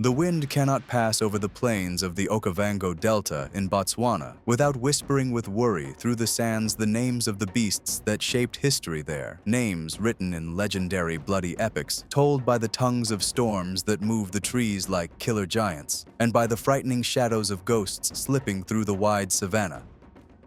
The wind cannot pass over the plains of the Okavango Delta in Botswana without whispering with worry through the sands the names of the beasts that shaped history there, names written in legendary bloody epics, told by the tongues of storms that move the trees like killer giants, and by the frightening shadows of ghosts slipping through the wide savanna.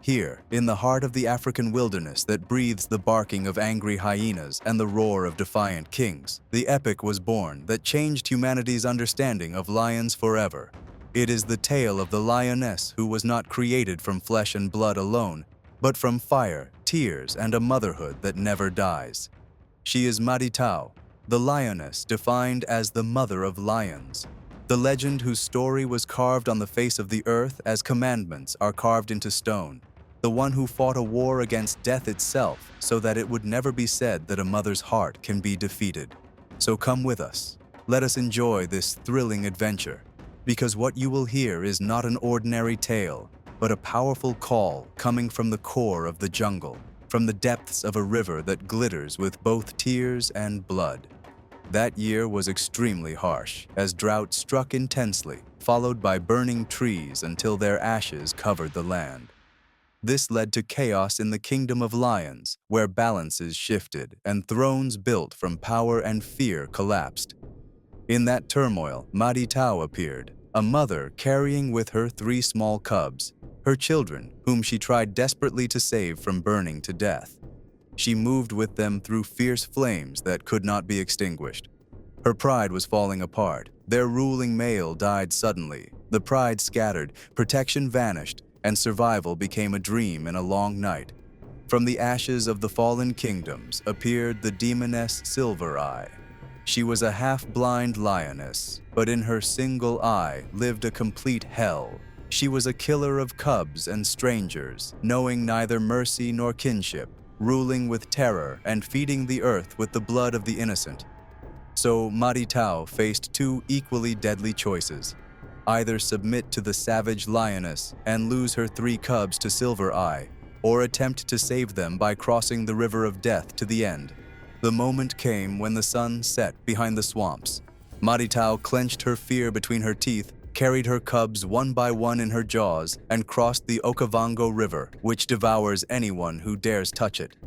Here, in the heart of the African wilderness that breathes the barking of angry hyenas and the roar of defiant kings, the epic was born that changed humanity's understanding of lions forever. It is the tale of the lioness who was not created from flesh and blood alone, but from fire, tears, and a motherhood that never dies. She is Madi Tau, the lioness defined as the mother of lions. The legend whose story was carved on the face of the earth as commandments are carved into stone. The one who fought a war against death itself so that it would never be said that a mother's heart can be defeated. So come with us. Let us enjoy this thrilling adventure, because what you will hear is not an ordinary tale, but a powerful call coming from the core of the jungle, from the depths of a river that glitters with both tears and blood. That year was extremely harsh, as drought struck intensely, followed by burning trees until their ashes covered the land. This led to chaos in the kingdom of lions, where balances shifted and thrones built from power and fear collapsed. In that turmoil, Madi Tau appeared, a mother carrying with her 3 small cubs, her children, whom she tried desperately to save from burning to death. She moved with them through fierce flames that could not be extinguished. Her pride was falling apart. Their ruling male died suddenly. The pride scattered, protection vanished, and survival became a dream in a long night. From the ashes of the fallen kingdoms appeared the demoness Silver Eye. She was a half-blind lioness, but in her single eye lived a complete hell. She was a killer of cubs and strangers, knowing neither mercy nor kinship, ruling with terror and feeding the earth with the blood of the innocent. So Madi Tau faced 2 equally deadly choices: either submit to the savage lioness and lose her 3 cubs to Silver Eye, or attempt to save them by crossing the river of death to the end. The moment came when the sun set behind the swamps. Madi Tau clenched her fear between her teeth, carried her cubs one by one in her jaws, and crossed the Okavango River, which devours anyone who dares touch it.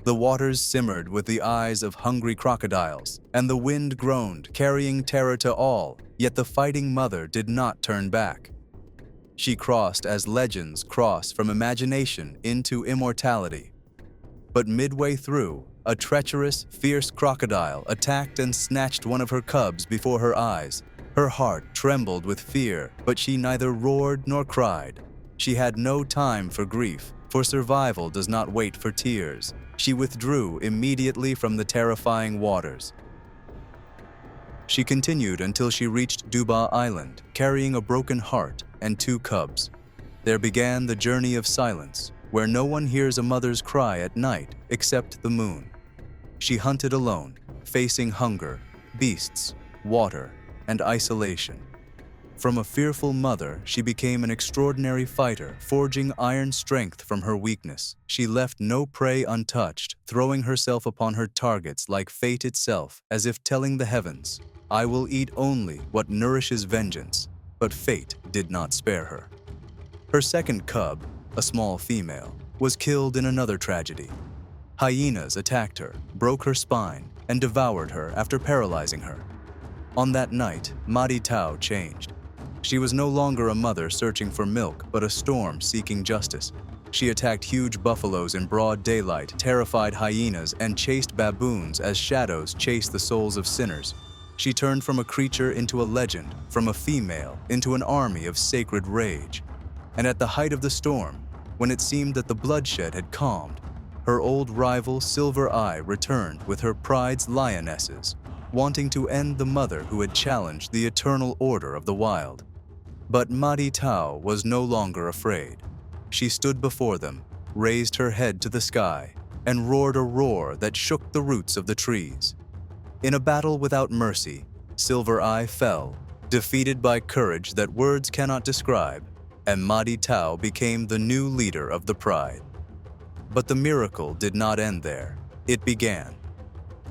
The waters simmered with the eyes of hungry crocodiles, and the wind groaned, carrying terror to all, yet the fighting mother did not turn back. She crossed as legends cross from imagination into immortality. But midway through, a treacherous, fierce crocodile attacked and snatched one of her cubs before her eyes. Her heart trembled with fear, but she neither roared nor cried. She had no time for grief, for survival does not wait for tears. She withdrew immediately from the terrifying waters. She continued until she reached Duba Island, carrying a broken heart and 2 cubs. There began the journey of silence, where no one hears a mother's cry at night except the moon. She hunted alone, facing hunger, beasts, water, and isolation. From a fearful mother, she became an extraordinary fighter, forging iron strength from her weakness. She left no prey untouched, throwing herself upon her targets like fate itself, as if telling the heavens, "I will eat only what nourishes vengeance." But fate did not spare her. Her second cub, a small female, was killed in another tragedy. Hyenas attacked her, broke her spine, and devoured her after paralyzing her. On that night, Madi Tau changed. She was no longer a mother searching for milk, but a storm seeking justice. She attacked huge buffaloes in broad daylight, terrified hyenas, and chased baboons as shadows chase the souls of sinners. She turned from a creature into a legend, from a female into an army of sacred rage. And at the height of the storm, when it seemed that the bloodshed had calmed, her old rival Silver Eye returned with her pride's lionesses, wanting to end the mother who had challenged the eternal order of the wild. But Madi Tau was no longer afraid. She stood before them, raised her head to the sky, and roared a roar that shook the roots of the trees. In a battle without mercy, Silver Eye fell, defeated by courage that words cannot describe, and Madi Tau became the new leader of the pride. But the miracle did not end there. It began.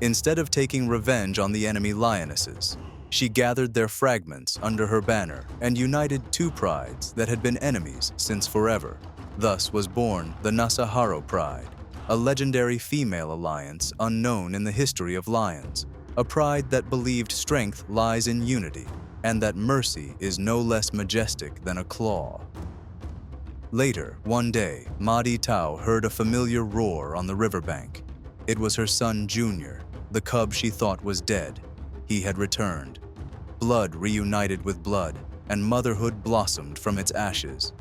Instead of taking revenge on the enemy lionesses, She gathered their fragments under her banner and united two prides that had been enemies since forever. Thus was born the Nasaharo Pride, a legendary female alliance unknown in the history of lions, a pride that believed strength lies in unity and that mercy is no less majestic than a claw. Later, one day, Madi Tau heard a familiar roar on the riverbank. It was her son Junior, the cub she thought was dead. He had returned. Blood reunited with blood, and motherhood blossomed from its ashes.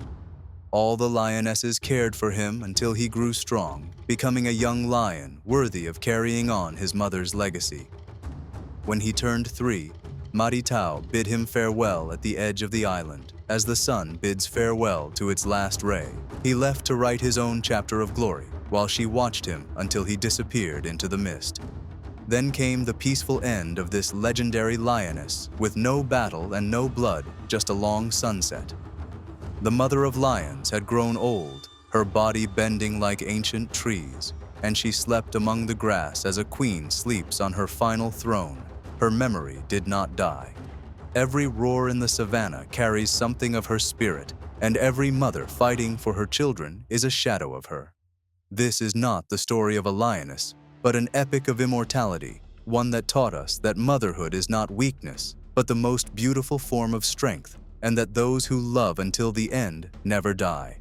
All the lionesses cared for him until he grew strong, becoming a young lion worthy of carrying on his mother's legacy. When he turned 3, Madi Tau bid him farewell at the edge of the island, as the sun bids farewell to its last ray. He left to write his own chapter of glory, while she watched him until he disappeared into the mist. Then came the peaceful end of this legendary lioness, with no battle and no blood, just a long sunset. The mother of lions had grown old, her body bending like ancient trees, and she slept among the grass as a queen sleeps on her final throne. Her memory did not die. Every roar in the savanna carries something of her spirit, and every mother fighting for her children is a shadow of her. This is not the story of a lioness, but an epic of immortality, one that taught us that motherhood is not weakness, but the most beautiful form of strength, and that those who love until the end never die.